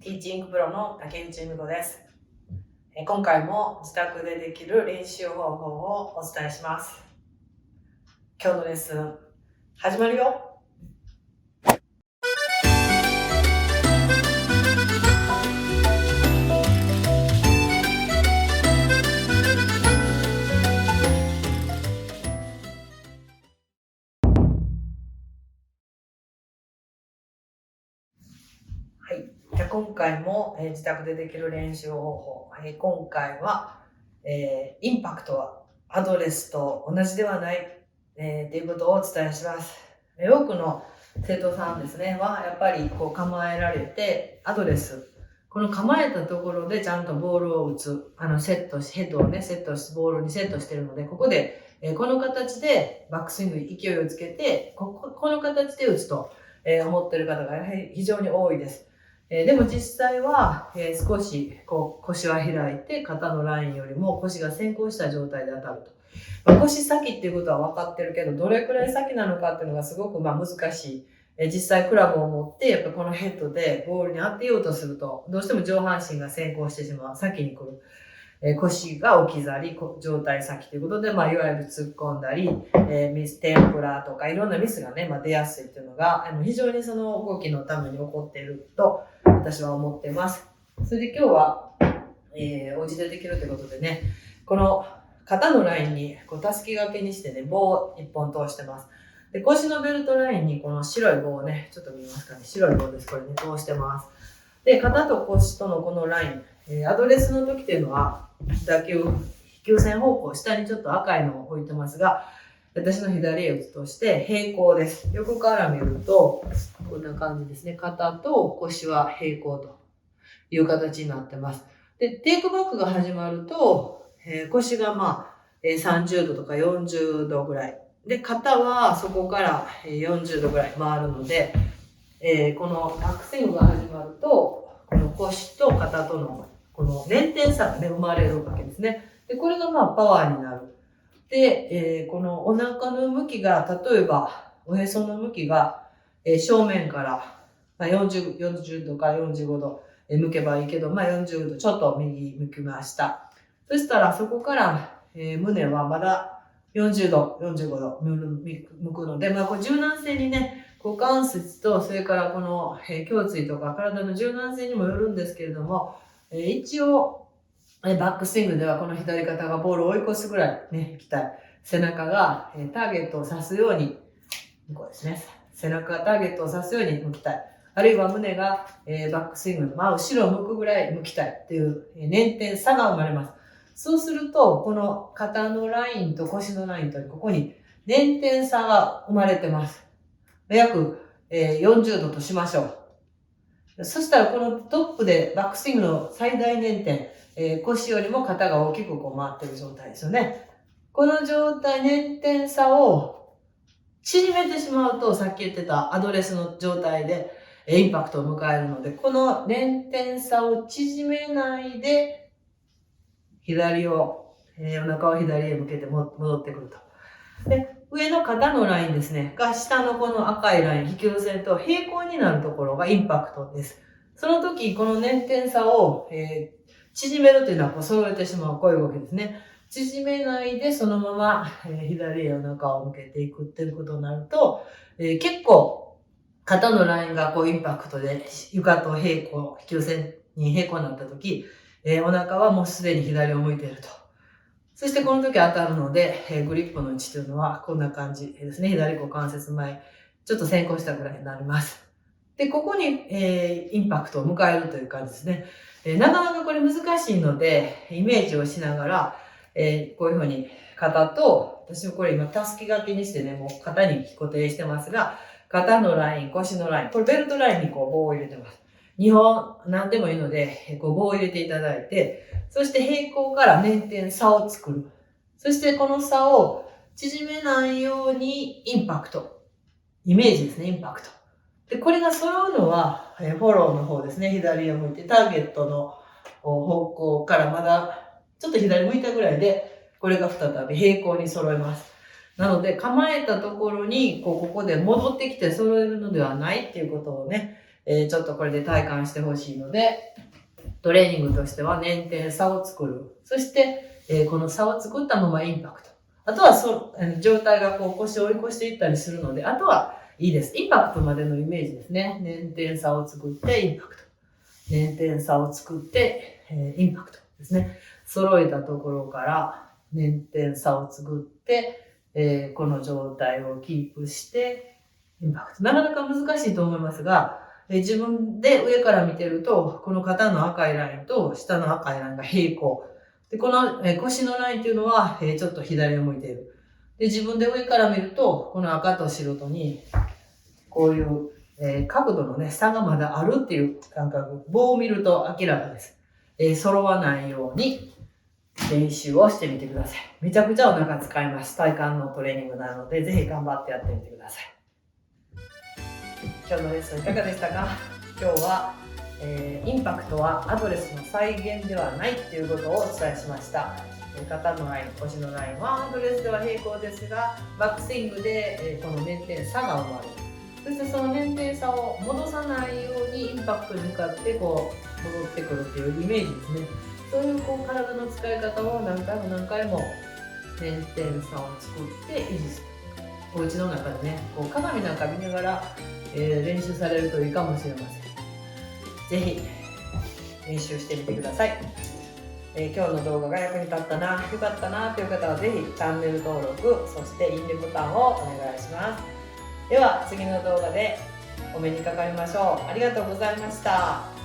ティーチングプロの竹内由美子です。今回も自宅でできる練習方法をお伝えします。今日のレッスン始まるよ。はい、じゃあ今回も自宅でできる練習方法。今回はインパクトはアドレスと同じではないということをお伝えします。多くの生徒さんですねはやっぱりこう構えられてアドレス、この構えたところでちゃんとボールを打つ、セットし、ヘッドをねセットし、ボールにセットしているので、ここでこの形でバックスイングに勢いをつけてこの形で打つと思っている方が非常に多いです。でも実際は、少しこう腰は開いて肩のラインよりも腰が先行した状態で当たると。腰先っていうことは分かってるけど、どれくらい先なのかっていうのがすごく難しい。実際クラブを持ってやっぱこのヘッドでボールに当てようとすると、どうしても上半身が先行してしまう。先に来る。腰が置き去り、状態先ということで、いわゆる突っ込んだり、天ぷらとかいろんなミスがね、出やすいっていうのが、非常にその動きのために起こっていると私は思っています。それで今日は、お家でできるということでね、この肩のラインにたすき掛けにしてね、棒を1本通してます。で、腰のベルトラインにこの白い棒をね、ちょっと見ますかね、白い棒です。これね、通してます。で、肩と腰とのこのライン、アドレスの時っていうのは、打球、飛球線方向、下にちょっと赤いのを置いてますが、私の左へ打つとして平行です。横から見ると、こんな感じですね。肩と腰は平行という形になってます。で、テイクバックが始まると、腰が30度とか40度ぐらい。で、肩はそこから40度ぐらい回るので、このバックスイングが始まると、この腰と肩とのこの捻転差がね、生まれるわけですね。で、これがパワーになる。で、このお腹の向きが、例えば、おへその向きが、正面から、40度から45度向けばいいけど、40度ちょっと右向きました。そしたら、そこから、胸はまだ40度、45度向くので、これ柔軟性にね、股関節と、それからこの胸椎とか体の柔軟性にもよるんですけれども、一応、バックスイングではこの左肩がボールを追い越すぐらいね、行きたい。背中がターゲットを指すように、こうですね。背中がターゲットを指すように向きたい。あるいは胸がバックスイング、後ろを向くぐらい向きたいっていう捻転差が生まれます。そうすると、この肩のラインと腰のラインとここに捻転差が生まれてます。約40度としましょう。そしたらこのトップでバックスイングの最大捻転、腰よりも肩が大きくこう回っている状態ですよね。この状態、捻転差を縮めてしまうと、さっき言ってたアドレスの状態でインパクトを迎えるので、この捻転差を縮めないで、左を、お腹を左へ向けて戻ってくると。で、上の肩のラインですね、が下のこの赤いライン、飛球線と平行になるところがインパクトです。その時、この捻転差を、縮めるというのは揃えてしまう、こういう動きですね。縮めないでそのまま、左へお腹を向けていくっていうことになると、結構肩のラインがインパクトで床と平行、飛球線に平行になった時、お腹はもうすでに左を向いていると。そしてこの時当たるので、グリップの位置というのはこんな感じですね。左股関節前、ちょっと先行したぐらいになります。で、ここに、インパクトを迎えるという感じですね。なかなかこれ難しいので、イメージをしながら、こういうふうに肩と、私もこれ今たすき掛けにしてね、もう肩に固定してますが、肩のライン、腰のライン、これベルトラインに棒を入れてます。2本何でもいいので、棒を入れていただいて、そして平行から捻転差を作る。そしてこの差を縮めないようにインパクト。イメージですね、インパクト。で、これが揃うのは、フォローの方ですね。左を向いて、ターゲットの方向からまだちょっと左向いたぐらいで、これが再び平行に揃えます。なので、構えたところに、ここで戻ってきて揃えるのではないっていうことをね、ちょっとこれで体感してほしいので、トレーニングとしては捻転差を作る。そして、この差を作ったままインパクト。あとは状態がこう腰を追い越していったりするので、あとはいいです。インパクトまでのイメージですね。捻転差を作ってインパクト。捻転差を作って、インパクトですね。揃えたところから捻転差を作って、この状態をキープしてインパクト。なかなか難しいと思いますが、自分で上から見てると、この肩の赤いラインと下の赤いラインが平行。で、この、腰のラインっていうのは、ちょっと左を向いている。で、自分で上から見ると、この赤と白とに、こういう、角度のね、差がまだあるっていう感覚。棒を見ると明らかです。揃わないように練習をしてみてください。めちゃくちゃお腹使います。体幹のトレーニングなので、ぜひ頑張ってやってみてください。今日のレッスンいかがでしたか？今日は、インパクトはアドレスの再現ではないっていうことをお伝えしました。肩のライン、腰のラインはアドレスでは平行ですが、バックスイングで、この捻転差が生まれる。そしてその捻転差を戻さないようにインパクトに向かってこう戻ってくるっていうイメージですね。そういうこう体の使い方を何回も何回も捻転差を作って維持する。お家の中でね、こう鏡なんか見ながら、練習されるといいかもしれません。ぜひ練習してみてください。今日の動画が役に立ったな、良かったなという方はぜひチャンネル登録、そしていいねボタンをお願いします。では次の動画でお目にかかりましょう。ありがとうございました。